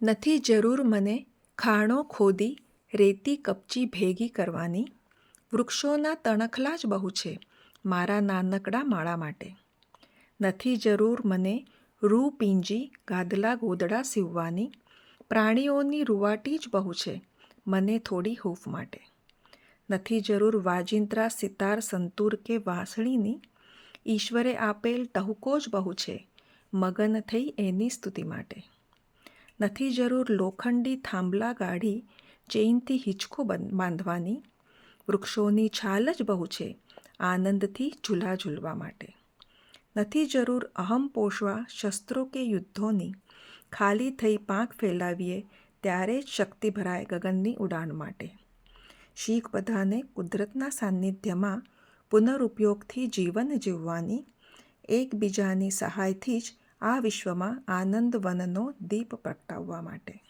નથી જરૂર મને ખાણો ખોદી રેતી કપચી ભેગી કરવાની. વૃક્ષોના તણખલા જ બહુ છે મારા નાનકડા માળા માટે. નથી જરૂર મને રૂ પીંજી ગાદલા ગોદડા સીવવાની. પ્રાણીઓની રૂવાટી જ બહુ છે મને થોડી હૂંફ માટે. નથી જરૂર વાજિંત્રા સિતાર સંતૂર કે વાંસળીની. ઈશ્વરે આપેલ ટહુકો જ બહુ છે મગન થઈ એની સ્તુતિ માટે. નથી જરૂર લોખંડી થાંભલા ગાડી ચેઇનથી હિંચકો બાંધવાની. વૃક્ષોની છાલ જ બહુ છે આનંદથી ઝૂલા ઝૂલવા માટે. નથી જરૂર અહમ પોષવા શસ્ત્રો કે યુદ્ધોની. ખાલી થઈ પાંખ ફેલાવીએ ત્યારે જ શક્તિ ભરાય ગગનની ઉડાન માટે. શીખ બધાને કુદરતના સાનિધ્યમાં પુનરુપયોગથી જીવન જીવવાની. એકબીજાની સહાયથી જ આ વિશ્વમાં આનંદવનનો દીપ પ્રગટાવવા માટે.